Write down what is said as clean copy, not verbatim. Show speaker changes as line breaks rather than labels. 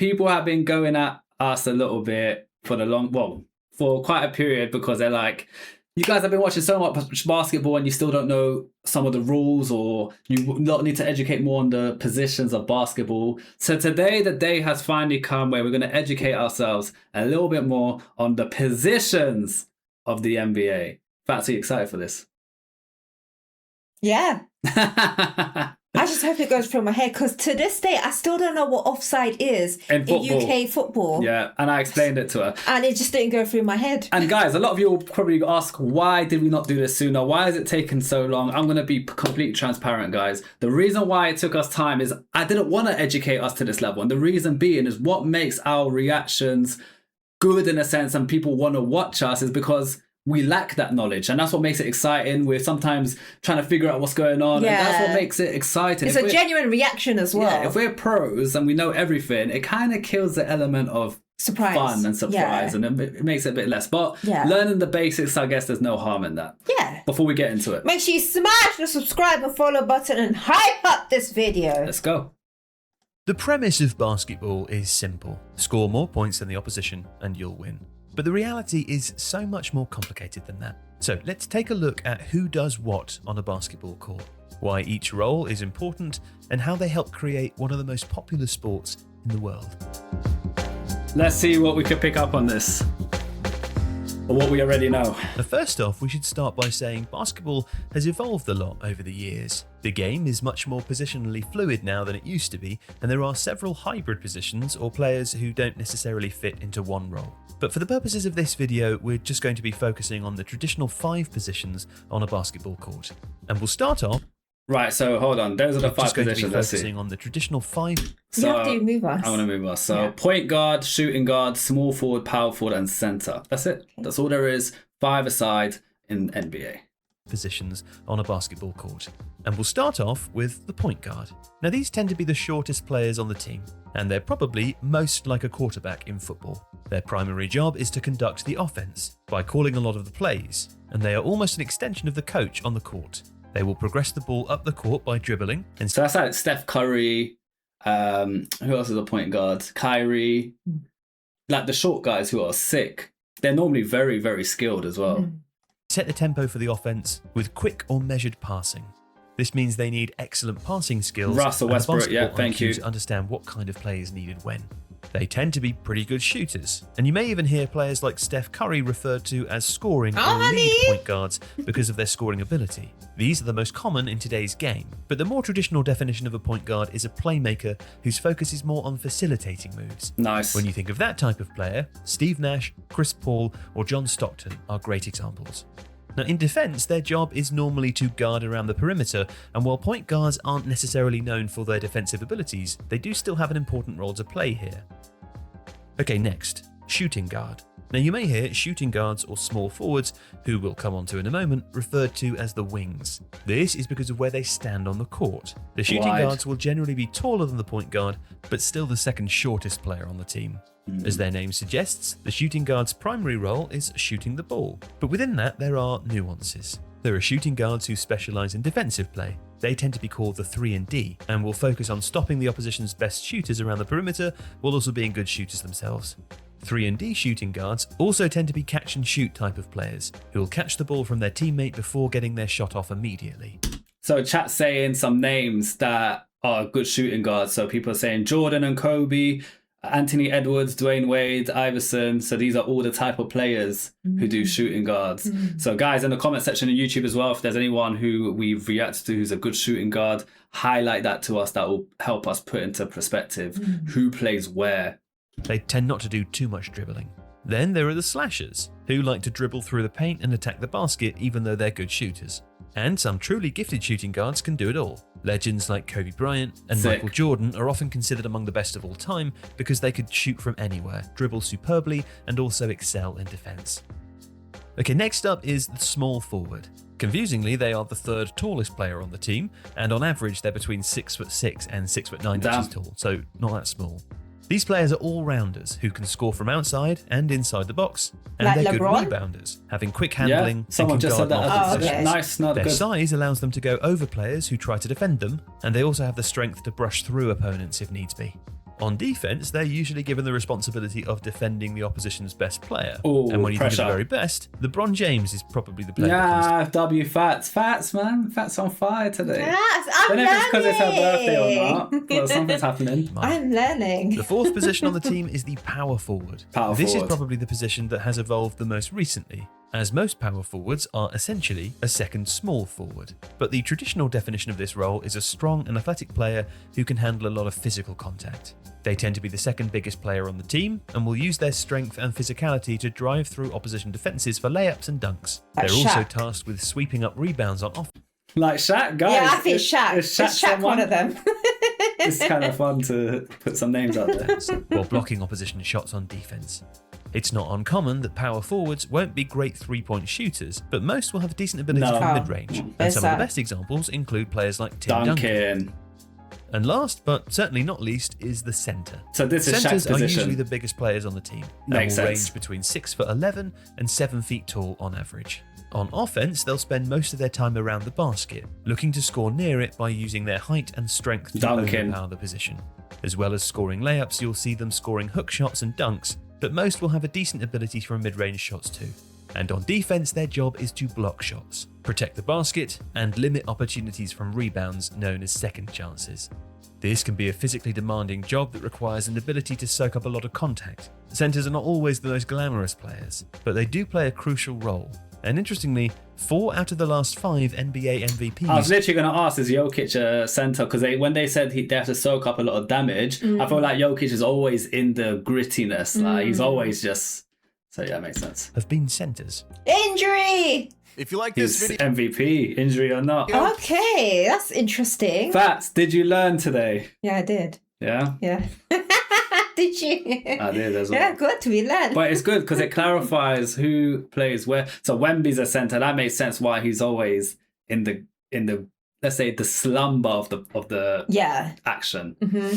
people have been going at us a little bit for quite a period, because they're like, you guys have been watching so much basketball and you still don't know some of the rules, or you need to educate more on the positions of basketball. So today, the day has finally come where we're going to educate ourselves a little bit more on the positions of the NBA. Fats, are you excited for this?
Yeah. I just hope it goes through my head, because to this day, I still don't know what offside is in UK football.
Yeah, and I explained it to her.
And it just didn't go through my head.
And guys, a lot of you will probably ask, why did we not do this sooner? Why has it taken so long? I'm going to be completely transparent, guys. The reason why it took us time is I didn't want to educate us to this level. And the reason being is what makes our reactions good in a sense and people want to watch us is because we lack that knowledge, and that's what makes it exciting. We're sometimes trying to figure out what's going on, and that's what makes it exciting.
It's a genuine reaction as well.
Yeah, if we're pros and we know everything, it kind of kills the element of fun and surprise, and it makes it a bit less. But learning the basics, I guess there's no harm in that.
Yeah.
Before we get into it,
make sure you smash the subscribe and follow button and hype up this video.
Let's go.
The premise of basketball is simple. Score more points than the opposition and you'll win. But the reality is so much more complicated than that. So let's take a look at who does what on a basketball court, why each role is important, and how they help create one of the most popular sports in the world.
Let's see what we could pick up on this, or what we already know.
Now, first off, we should start by saying basketball has evolved a lot over the years. The game is much more positionally fluid now than it used to be, and there are several hybrid positions or players who don't necessarily fit into one role. But for the purposes of this video, we're just going to be focusing on the traditional 5 positions on a basketball court. And we'll start off...
Right, so hold on. Those are the 5 positions.
Let's focusing on the traditional 5...
So, you have to move us.
I want to move us. So point guard, shooting guard, small forward, power forward, and center. That's it. That's all there is. 5 aside in NBA.
Positions on a basketball court. And we'll start off with the point guard. Now, these tend to be the shortest players on the team, and they're probably most like a quarterback in football. Their primary job is to conduct the offense by calling a lot of the plays, and they are almost an extension of the coach on the court. They will progress the ball up the court by dribbling. And
so that's like Steph Curry, who else is a point guard? Kyrie, like the short guys who are sick. They're normally very, very skilled as well.
Set the tempo for the offense with quick or measured passing. This means they need excellent passing skills.
Russell Westbrook, thank you.
To understand what kind of play is needed when. They tend to be pretty good shooters, and you may even hear players like Steph Curry referred to as scoring or lead point guards because of their scoring ability. These are the most common in today's game, but the more traditional definition of a point guard is a playmaker whose focus is more on facilitating moves.
Nice.
When you think of that type of player, Steve Nash, Chris Paul, or John Stockton are great examples. Now, in defense, their job is normally to guard around the perimeter, and while point guards aren't necessarily known for their defensive abilities, they do still have an important role to play here. Okay, next, shooting guard. Now, you may hear shooting guards or small forwards, who we'll come on to in a moment, referred to as the wings. This is because of where they stand on the court. The shooting guards will generally be taller than the point guard, but still the second shortest player on the team. As their name suggests, the shooting guard's primary role is shooting the ball. But within that, there are nuances. There are shooting guards who specialize in defensive play. They tend to be called the 3-and-D and will focus on stopping the opposition's best shooters around the perimeter while also being good shooters themselves. 3-and-D shooting guards also tend to be catch and shoot type of players who will catch the ball from their teammate before getting their shot off immediately.
So chat's saying some names that are good shooting guards. So people are saying Jordan and Kobe, Anthony Edwards, Dwayne Wade, Iverson. So these are all the type of players who do shooting guards. So guys, in the comment section of YouTube as well, if there's anyone who we've reacted to who's a good shooting guard, highlight that to us. That will help us put into perspective who plays where.
They tend not to do too much dribbling. Then there are the slashers, who like to dribble through the paint and attack the basket even though they're good shooters. And some truly gifted shooting guards can do it all. Legends like Kobe Bryant and Michael Jordan are often considered among the best of all time because they could shoot from anywhere, dribble superbly, and also excel in defense. Okay, next up is the small forward. Confusingly, they are the 3rd tallest player on the team, and on average they're between 6'6" and 6'9" inches tall, so not that small. These players are all-rounders who can score from outside and inside the box, and
like
they're
LeBron?
good rebounders, having quick handling and
someone
can
just
guard
said that.
multiple positions.
Nice, not
Their
good.
size allows them to go over players who try to defend them, and they also have the strength to brush through opponents if needs be. On defense, they're usually given the responsibility of defending the opposition's best player.
Ooh,
and when you
pressure.
think of the very best, LeBron James is probably the player that comes to
W Fats, man. Fats on fire today.
Yes,
I don't
I'm
know if it's because it's her birthday or
learning.
not, but something's happening.
I'm learning.
The fourth position on the team is the power forward. This is probably the position that has evolved the most recently, as most power forwards are essentially a second small forward. But the traditional definition of this role is a strong and athletic player who can handle a lot of physical contact. They tend to be the second biggest player on the team and will use their strength and physicality to drive through opposition defenses for layups and dunks.
Like
They're also
Shaq.
tasked with sweeping up rebounds on offense.
Like Shaq, guys.
Yeah, I think Shaq.
Is
Is Shaq one of them?
It's kind of fun to put some names out there.
while blocking opposition shots on defense. It's not uncommon that power forwards won't be great three-point shooters, but most will have a decent ability
No.
from mid-range. And
There's
some of
that.
the best examples include players like Tim Duncan.
Duncan.
And last, but certainly not least, is the centre.
So this is Shaq's
Centres are
position.
usually the biggest players on the team and
Makes
will
sense.
range between 6'11" and 7 feet tall on average. On offense, they'll spend most of their time around the basket, looking to score near it by using their height and strength to
Duncan.
overpower the position. As well as scoring layups, you'll see them scoring hook shots and dunks, but most will have a decent ability from mid-range shots too. And on defense, their job is to block shots, protect the basket, and limit opportunities from rebounds known as second chances. This can be a physically demanding job that requires an ability to soak up a lot of contact. Centers are not always the most glamorous players, but they do play a crucial role. And interestingly, 4 out of the last 5 NBA MVPs.
I was literally going to ask, is Jokic a center? Because when they said they have to soak up a lot of damage, I feel like Jokic is always in the grittiness. Like he's always just... So yeah, makes sense.
have been centers.
Injury!
If you like
He's
this video,
MVP, injury or not.
Okay, that's interesting.
Fats, did you learn today?
Yeah, I did.
Yeah?
Yeah. Did you?
I did as well.
Yeah, good. We learned.
But it's good because it clarifies who plays where. So Wemby's a center. That makes sense why he's always in the let's say the slumber of the
Yeah.
action.